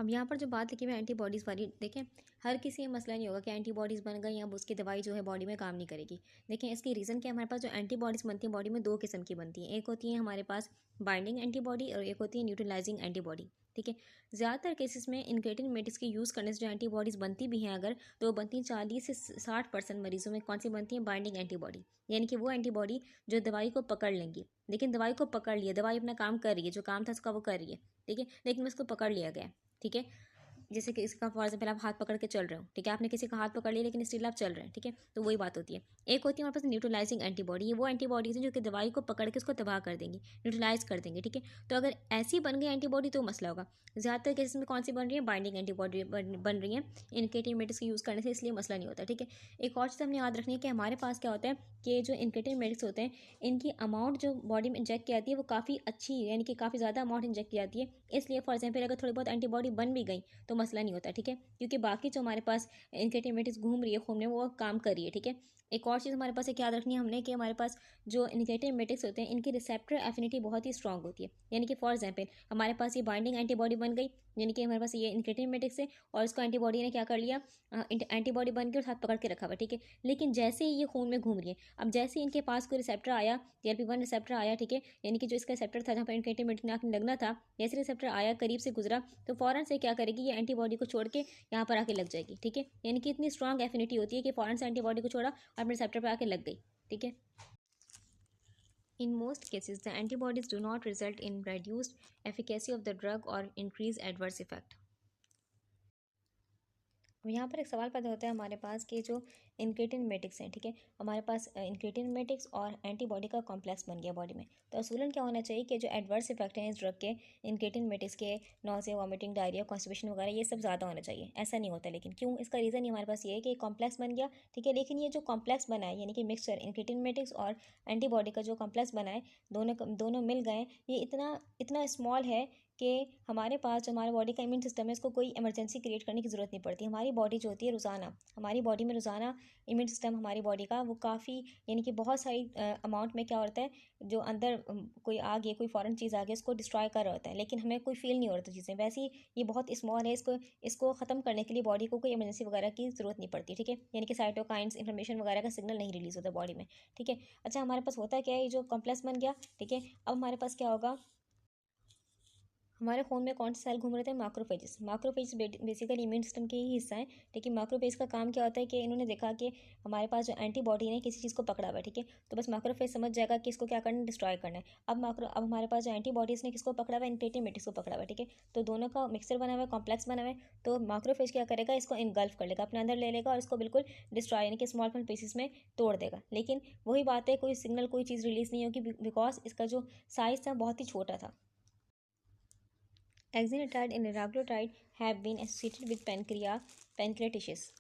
अब यहाँ पर जो बात लिखी है एंटीबॉडीज़ वाली, देखें हर किसी ये मसला नहीं होगा कि एंटीबॉडीज़ बन गई अब उसकी दवाई जो है बॉडी में काम नहीं करेगी। देखें इसकी रीज़न क्या है, हमारे पास जो एंटीबॉडीज़ बनती हैं बॉडी में दो किस्म की बनती हैं। एक होती है हमारे पास बाइंडिंग एंटीबॉडी और एक होती है न्यूट्रलाइजिंग एंटीबॉडी। ठीक है, ज़्यादातर केसेस में इनक्रेटिन मेडिक्स के यूज़ करने से जो एंटीबॉडीज़ बनती भी हैं अगर, तो वो बनती हैं 40 से 60% मरीजों में। कौन सी बनती है? बाइंडिंग एंटीबॉडी, यानी कि वो एंटीबॉडी जो दवाई को पकड़ लेंगी। लेकिन दवाई को पकड़ लिया, दवाई अपना काम कर रही है, जो काम था उसका वो कर रही है, ठीक है, लेकिन उसको पकड़ लिया गया। ठीक है, जैसे कि इसका फॉर एग्जाम्पल आप हाथ पकड़ के चल रहे हो, ठीक है, आपने किसी का हाथ पकड़ लिया लेकिन स्टिल आप चल रहे हैं, ठीक है, तो वही बात होती है। एक होती है हमारे पास न्यूट्रलाइजिंग एंटीबॉडी, ये वो एंटीबॉडीज हैं जो कि दवाई को पकड़ के उसको तबाह कर देंगी, न्यूट्रलाइज कर देंगे। ठीक है, तो अगर ऐसी बन गई एंटीबॉडी तो मसला होगा। ज़्यादातर केसेस में कौन सी बन रही है? बाइंडिंग एंटीबॉडी बन रही है इनकेटिन मेडिक्स के यूज़ करने से, इसलिए मसला नहीं होता। ठीक है, एक और चीज़ हमने याद रखनी है कि हमारे पास क्या होता है कि जो इनकेटिन मेडिक्स होते हैं इनकी अमाउंट जो बॉडी में इंजेक्ट की जाती है वो काफ़ी अच्छी है, यानी कि काफ़ी ज़्यादा अमाउंट इंजेक्ट की जाती है। इसलिए फॉर एग्जाम्पल अगर थोड़ी बहुत एंटीबॉडी बन भी गई तो मसला नहीं होता। ठीक है, क्योंकि बाकी जो हमारे पास इनकेटिमेटिस घूम रही है खून में वो काम कर रही है। ठीक है, एक और चीज़ हमारे पास एक याद रखनी है हमने कि हमारे पास जो इनकेटिमेटिक्स होते हैं इनकी रिसेप्टर एफिनिटी बहुत ही स्ट्रांग होती है। यानी कि फॉर एग्जाम्पल हमारे पास ये बाइंडिंग एंटीबॉडी बन गई, यानी कि हमारे पास ये इनकेटिमेटिक्स है और इसको एंटीबॉडी ने क्या कर लिया, एंटीबॉडी बन के और साथ पकड़ के रखा हुआ। ठीक है, लेकिन जैसे ही ये खून में घूम रही है, अब जैसे ही इनके पास कोई रिसेप्टर आया, GLP-1 रिसेप्टर आया, ठीक है, यानी कि जो इसका रिसेप्टर था जहाँ पर इनकेटिमेटिक लगना था, जैसे रिसेप्टर आया करीब से गुजरा तो फ़ौरन से क्या करेगी, ये एंटीबॉडी को छोड़ के यहाँ पर आके लग जाएगी। ठीक है, यानी कि इतनी स्ट्रांग एफिनिटी होती है कि फ़ौरन से एंटीबॉडी को छोड़ा और अपने रिसेप्टर पर आके लग गई। ठीक है, In most cases, the antibodies do not result in reduced efficacy of the drug or increased adverse effect. अब यहाँ पर एक सवाल पैदा होता है हमारे पास कि जो इनक्रेटिनमेटिक्स हैं, ठीक है, हमारे पास इनक्रेटिनमेटिक्स और एंटीबॉडी का कॉम्प्लेक्स बन गया बॉडी में, तो असूलन क्या होना चाहिए कि जो एडवर्स इफेक्ट हैं इस ड्रग के, इनक्रेटिनमेटिक्स के, नॉज़िया, वॉमिटिंग, डायरिया, कॉन्स्टिपेशन वगैरह, ये सब ज़्यादा होना चाहिए। ऐसा नहीं होता, लेकिन क्यों? इसका रीज़न हमारे पास ये है कि कॉम्प्लेक्स बन गया। ठीक है, लेकिन ये जो कॉम्प्लेक्स बना है, यानी कि मिक्सचर इनक्रेटिनमेटिक्स और एंटीबॉडी का जो कॉम्प्लेक्स बना है, दोनों मिल गए, ये इतना इतना स्मॉल है कि हमारे पास जो हमारे बॉडी का इम्यून सिस्टम है इसको कोई इमरजेंसी क्रिएट करने की ज़रूरत नहीं पड़ती। हमारी बॉडी जो होती है रोज़ाना, हमारी बॉडी में रोज़ाना इम्यून सिस्टम हमारी बॉडी का वो काफ़ी, यानी कि बहुत सारी अमाउंट में क्या होता है, जो अंदर कोई आ गई, कोई फॉरेन चीज़ आ गई, उसको डिस्ट्रॉय कर रहा होता है, लेकिन हमें कोई फील नहीं हो रहा चीज़ें। वैसे ही ये बहुत स्मॉल है, इसको ख़त्म करने के लिए बॉडी को कोई इमरजेंसी वगैरह की ज़रूरत नहीं पड़ती। ठीक है, यानी कि साइटोकाइंस, इन्फ्लेमेशन वगैरह का सिग्नल नहीं रिलीज़ होता बॉडी में। ठीक है, अच्छा हमारे पास होता क्या है, ये जो कॉम्प्लेक्स बन गया, ठीक है, अब हमारे पास क्या होगा, हमारे खून में कौन से सेल घूम रहे थे? Macrophages. Macrophage basically immune system के ही हिस्सा है। लेकिन मैक्रोफेज का काम क्या होता है कि इन्होंने देखा कि हमारे पास जो एंटीबॉडी ने किसी चीज़ को पकड़ा हुआ है, ठीक है, तो बस मैक्रोफेज समझ जाएगा कि इसको क्या करना है, डिस्ट्रॉय करना है। अब हमारे पास जो एंटीबॉडीज़ ने किसको पकड़ा हुआ है, इनक्रेटिनमेटिक्स को पकड़ा हुआ है। ठीक है, तो दोनों का मिक्सर बना हुआ है, कॉम्प्लेक्स बना हुआ है, तो मैक्रोफेज क्या करेगा, इसको इनगल्फ कर लेगा, अपने अंदर ले लेगा और इसको बिल्कुल डिस्ट्रॉय, यानी कि स्मॉल स्मॉल पीसेस में तोड़ देगा। लेकिन वही बात है, कोई सिग्नल, कोई चीज़ रिलीज़ नहीं होगी, बिकॉज इसका जो साइज़ था बहुत ही छोटा था। Exenatide and liraglutide have been associated with pancreatitis.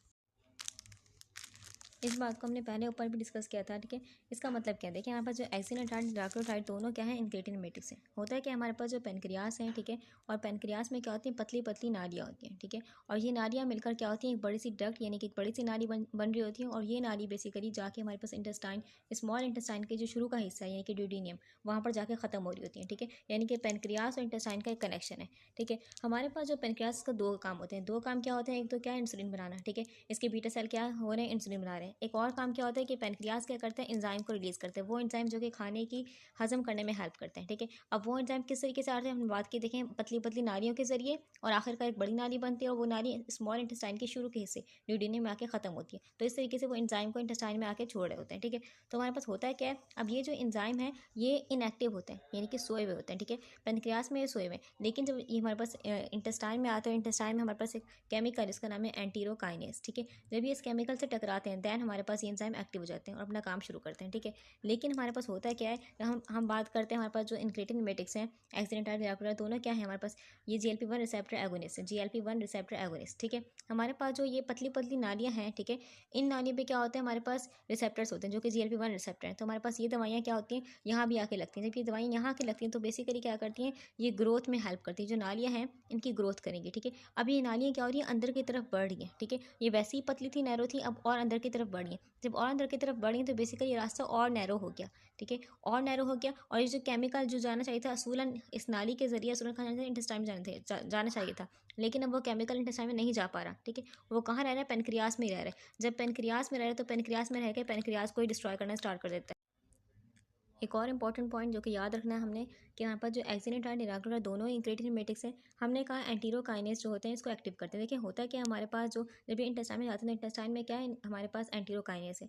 इस बात को हमने पहले ऊपर भी डिस्कस किया था। ठीक है, इसका मतलब क्या है, देखिए हमारे पास जो एक्सिनाटाइड, डाक्रोटाइड दोनों क्या है, इनक्रेटिनमेटिक्स है। होता है कि हमारे पास जो पेनक्रियास है, ठीक है, और पेनक्रियास में क्या होती है, पतली पतली नालियाँ होती हैं। ठीक है, और ये नालियाँ मिलकर क्या होती हैं, एक बड़ी सी डक्ट, यानी कि एक बड़ी सी नाली बन रही होती है, और ये नाली बेसिकली जाके हमारे पास इंटेस्टाइन, स्मॉल इंटेस्टाइन के जो शुरू का हिस्सा है, यानी कि ड्यूडेनियम, वहाँ पर जाके ख़त्म हो रही होती है। ठीक है, यानी कि पेनक्रियास और इंटेस्टाइन का एक कनेक्शन है। ठीक है, हमारे पास जो पेनक्रियास का दो काम होते हैं, दो काम क्या होते हैं, एक तो क्या है, इंसुलिन बनाना। ठीक है, इसके बीटा सेल क्या हो रहे हैं, इंसुलिन बना रहे हैं। एक और काम क्या होता है कि पेनक्रियास क्या करते हैं, एंजाइम को रिलीज़ करते हैं, वो एंजाइम जो कि खाने की हजम करने में हेल्प करते हैं। ठीक है, अब वो एंजाइम किस तरीके से आते हैं, हम बात की देखें, पतली पतली नालियों के जरिए, और आखिरकार एक बड़ी नाली बनती है, और वो नाली स्मॉल इंटेस्टाइन के शुरू के हिस्से ड्यूडेनियम में आके खत्म होती है। तो इस तरीके से वो एंजाइम को इंटेस्टाइन में आके छोड़ रहे होते हैं। ठीक है, तो हमारे पास होता है क्या है, अब ये जो एंजाइम है ये इनएक्टिव होते हैं, यानी कि सोए हुए होते हैं। ठीक है, पेनक्रियास में ये सोए हुए, लेकिन जब ये हमारे पास इंटेस्टाइन में आते हैं, इंटेस्टाइन में हमारे पास एक केमिकल, इसका नाम है एंटीरोकाइनेस। ठीक है, जब ये इस केमिकल से टकराते हैं दैन हमारे पास ये एंजाइम एक्टिव हो जाते हैं और अपना काम शुरू करते हैं। ठीक है, लेकिन हमारे पास होता है क्या है, हम बात करते हैं हमारे पास जो इनक्रेटिनमेटिक्स हैं, एक्सिडेंटाइड डायक्रोटाइड, दोनों क्या है हमारे पास, ये GLP-1 रिसेप्टर एगोनिस्ट है, GLP-1 रिसेप्टर एगोनिस्ट। ठीक है, हमारे पास जो ये पतली पतली नालियाँ हैं, ठीक है, इन नालियों पे क्या होता है, हमारे पास रिसेप्टर्स होते हैं जो कि GLP-1 रिसेप्टर हैं। तो हमारे पास ये दवाइयाँ क्या होती हैं, यहाँ भी आके लगती हैं। जब ये दवाइयाँ यहाँ आके लगती हैं तो बेसिकली क्या करती हैं, ये ग्रोथ में हेल्प करती है, जो नालियाँ हैं इनकी ग्रोथ करेंगी। ठीक है, अब ये नालियाँ क्या हो रही हैं, अंदर की तरफ बढ़ रही हैं। ठीक है, ये वैसे ही पतली थी, नैरो थी, अब और अंदर की तरफ बढ़ी हैं। जब और अंदर की तरफ बढ़ी तो बेसिकली ये रास्ता और नैरो हो गया, ठीक है, और नैरो हो गया। और ये जो केमिकल जो जाना चाहिए था असूलन इस नाली के जरिए असूलन कहाँ जाना था, इंटेस्टाइन में जाना चाहिए था, लेकिन अब वो केमिकल इंटेस्टाइन में नहीं जा पा रहा, ठीक है। वो कहाँ रह रहा है, पेनक्रियास में ही रह रहा है। जब पेनक्रियास में रह रहा है तो पेनक्रियास में रह के पेनक्रियास को ही डिस्ट्रॉय करना स्टार्ट कर देता है। एक और इंपॉर्टेंट पॉइंट जो कि याद रखना है हमने कि हमारे पास जो एक्सिनेटाइड निराक्रोटाइड दोनों ही इंक्रेटिन मेटिक्स है। हमने कहा एंटीरोकाइनेस जो होते हैं इसको एक्टिव करते हैं। देखिए होता है कि हमारे पास जो जब ये इंटेस्टाइन में जाते हैं तो इंटेस्टाइन में क्या है, हमारे पास एंटीरोकाइनेस है।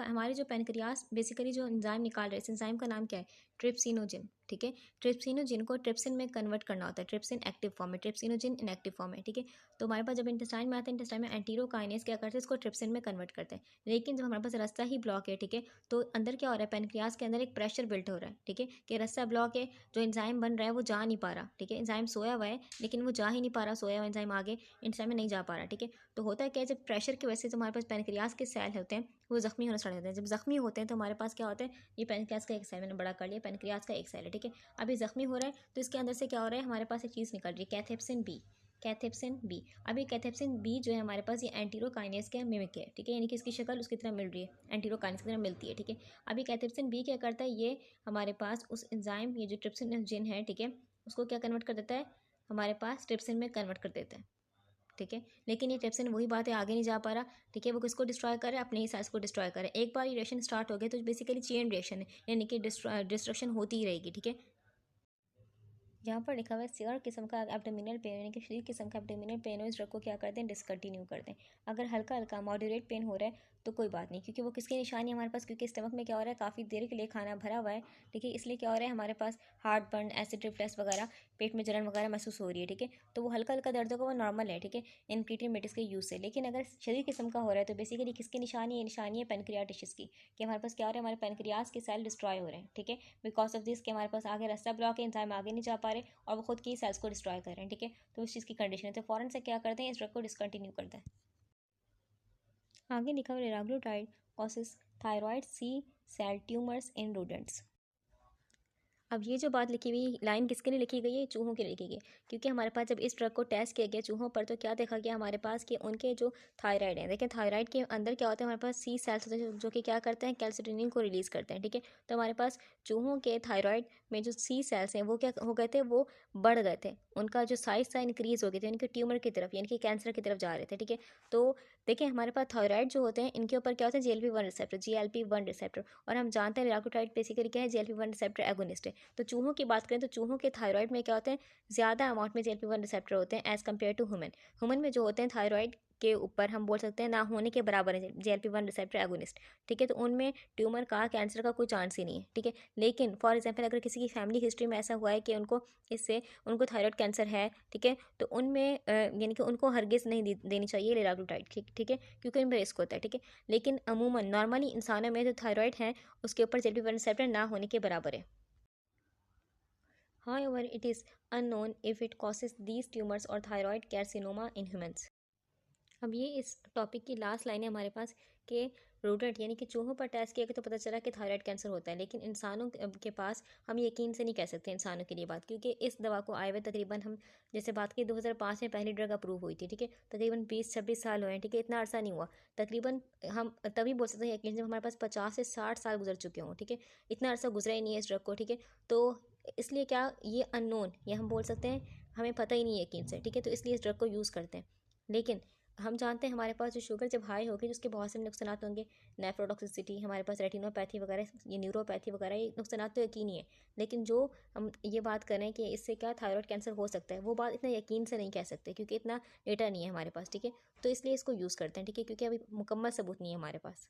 हमारे जो पेनक्रियास बेसिकली जो एंजाइम निकाल रहे हैं, इस एंजाइम का नाम क्या है, ट्रिप्सिनोजिन, ठीक है। ट्रिप्सिनोजिन को ट्रिप्सिन में कन्वर्ट करना होता है। ट्रिप्सिन एक्टिव फॉर्म में, ट्रिप्सिनोजिन इनएक्टिव फॉर्म में, ठीक है। तो हमारे पास जब इंटेस्टाइन में आते हैं, इंटेस्टाइन में एंटीरोकाइनेस क्या करते हैं, इसको ट्रिप्सिन में कन्वर्ट करते हैं। लेकिन जब हमारे पास रास्ता ही ब्लॉक है, ठीक है, तो अंदर क्या हो रहा है, पेनक्रियास के अंदर एक प्रेशर बिल्ट हो रहा है, ठीक है, कि रास्ता ब्लॉक है, जो एंजाइम बन रहा है वो जा नहीं पा रहा, ठीक है। एंजाइम सोया हुआ है लेकिन वो जा ही नहीं पा रहा, सोया हुआ एंजाइम आगे इंटेस्टाइन में नहीं जा पा रहा, ठीक है। तो होता है क्या, जब प्रेशर की वजह से जो हमारे पास पेनक्रियास के सेल होते हैं वो जख्मी होना स्टार्ट होते हैं। जब जख्मी होते हैं तो हमारे पास क्या होता है, ये पेनक्रियास का एक सेल मैंने बड़ा कर लिया, पेनक्रियास का एक सेल है, ठीक है। अब ये जख्मी हो रहा है तो इसके अंदर से क्या हो रहा है, हमारे पास एक चीज़ निकल रही है, कैथेप्सिन बी, कैथेप्सिन बी। अब ये कैथेप्सिन बी जो है हमारे पास ये एंटीरोकाइनेस के मिमिक है, ठीक है, यानी कि इसकी शक्ल उसकी तरह मिल रही है, एंटीरोकाइनेस की तरह मिलती है, ठीक है। अब ये कैथेप्सिन बी क्या करता है, ये हमारे पास उस एंजाइम ये जो ट्रिप्सिनोजिन है, ठीक है, उसको क्या कन्वर्ट कर देता है, हमारे पास ट्रिप्सिन में कन्वर्ट कर देता है, ठीक है। लेकिन ये ट्रिप्सिन वही बात है, आगे नहीं जा पा रहा, ठीक है। वो किसको डिस्ट्रॉय कर रहा है, अपने ही सेल्स को डिस्ट्रॉय कर रहा है। एक बार ये रिएक्शन स्टार्ट हो गया तो बेसिकली चेन रिएक्शन है, यानी कि डिस्ट्रक्शन होती ही रहेगी, ठीक है। यहाँ पर लिखा हुआ है सीयर किस्म का एब्डोमिनल पेन, यानी कि शरीर किस्म का एब्डोमिनल पेन हो, इस ड्रग को क्या करते हैं, डिसकंटिन्यू करते हैं। अगर हल्का हल्का मॉडरेट पेन हो रहा है तो कोई बात नहीं, क्योंकि वो किसकी निशानी है हमारे पास, क्योंकि स्टमक में क्या हो रहा है, काफ़ी देर के लिए खाना भरा हुआ है, ठीक है, इसलिए क्या हो रहा है, हमारे पास हार्ट बर्न, एसिड रिफ्लक्स वगैरह, पेट में जलन वगैरह महसूस हो रही है, ठीक है। तो वो हल्का हल्का दर्द होगा, वो नॉर्मल है, ठीक है, इंक्रीटिन मेडिस के यूज़ से। लेकिन अगर शरीर किस्म का हो रहा है तो बेसिकली किसकी निशानी है, निशानी है पेनक्रियाटिस की, कि हमारे पास क्या हो रहा है, हमारे पेनक्रियास के सेल डिस्ट्रॉय हो रहे हैं, ठीक है, बिकॉज ऑफ दिस कि हमारे पास आगे रास्ता ब्लॉक है, एंजाइम आगे नहीं जा पा रहे और वो खुद की सेल्स को डिस्ट्रॉय कर रहे हैं, ठीक है। तो उस चीज़ की कंडीशन है तो फ़ौरन से क्या करते हैं, इस ड्रग को डिसकंटिन्यू करते हैं। आगे लिखा हुआ लिराग्लुटाइड कॉसेस थायराइड सी सेल ट्यूमर्स इन रोडेंट्स। अब ये जो बात लिखी हुई लाइन किसके लिए लिखी गई है, चूहों के लिए लिखी गई, क्योंकि हमारे पास जब इस ड्रग को टेस्ट किया गया चूहों पर तो क्या देखा गया हमारे पास कि उनके जो थायराइड है, देखिए थायराइड के अंदर क्या होता है, हमारे पास सी सेल्स होते हैं जो कि क्या करते हैं, कैल्सिटोनिन को रिलीज़ करते हैं, ठीक है। तो हमारे पास चूहों के थायराइड में जो सी सेल्स हैं वो क्या हो गए थे, वो बढ़ गए थे, उनका जो साइज था इंक्रीज़ हो गए थे, यानी कि ट्यूमर की तरफ, यानी कि कैंसर की तरफ जा रहे थे, ठीक है। तो देखिए हमारे पास थायराइड जो होते हैं इनके ऊपर क्या होता है, GLP-1 रिसेप्टर, GLP-1 रिसेप्टर, और हम जानते हैं लिराग्लुटाइड बेसिकली क्या है, GLP-1 रिसेप्टर एगोनिस्ट है। तो चूहों की बात करें तो चूहों के थायराइड में क्या होते हैं, ज़्यादा अमाउंट में GLP-1 रिसेप्टर होते हैं as compared to human. Human में जो होते हैं थायराइड के ऊपर हम बोल सकते हैं ना होने के बराबर है GLP-1 रिसेप्टर एगोनिस्ट, ठीक है। तो उनमें ट्यूमर का, कैंसर का कोई चांस ही नहीं है, ठीक है। लेकिन फॉर एग्जाम्पल अगर किसी की फैमिली हिस्ट्री में ऐसा हुआ है कि उनको थायराइड कैंसर है, ठीक है, तो उनमें यानी कि उनको हरगिज़ नहीं देनी चाहिए लिराग्लुटाइड, ठीक है, क्योंकि उनमें रिस्क होता है, ठीक है। लेकिन अमूमन नॉर्मली इंसानों में जो थायराइड है उसके ऊपर GLP-1 रिसेप्टर ना होने के बराबर है। However, it is unknown if it causes these tumors or thyroid carcinoma in humans. अब ये इस टॉपिक की लास्ट लाइन है हमारे पास कि रोडेंट यानी कि चूहों पर टेस्ट किया गया तो पता चला कि थायराइड कैंसर होता है, लेकिन इंसानों के पास हम यकीन से नहीं कह सकते इंसानों के लिए बात, क्योंकि इस दवा को आए हुए तकरीबन हम जैसे बात की 2005 में पहली ड्रग अप्रूव हुई थी, ठीक है, तकरीबन 20-26 साल हुए हैं, ठीक है, इतना अर्सा नहीं हुआ। तकरीबन हम तभी बोल सकते हैं यकीन जब हमारे पास 50 से 60 साल गुजर चुके हों, ठीक है, इतना अर्सा गुजरा ही नहीं है इस ड्रग को, ठीक है। तो इसलिए क्या ये अननोन, ये हम बोल सकते हैं हमें पता ही नहीं है यकीन से, ठीक है, तो इसलिए इस ड्रग को यूज़ करते हैं। लेकिन हम जानते हैं हमारे पास जो शुगर जब हाई होगी तो उसके बहुत से नुकसान होंगे, नेफ्रोटॉक्सिसिटी, हमारे पास रेटिनोपैथी वगैरह, ये न्यूरोपैथी वगैरह, ये नुकसान तो यकीनी है। लेकिन जो हम ये बात करें कि इससे क्या थायराइड कैंसर हो सकता है, वो बात इतना यकीन से नहीं कह सकते क्योंकि इतना डेटा नहीं है हमारे पास, ठीक है। तो इसलिए इसको यूज़ करते हैं, ठीक है, क्योंकि अभी मुकम्मल सबूत नहीं है हमारे पास।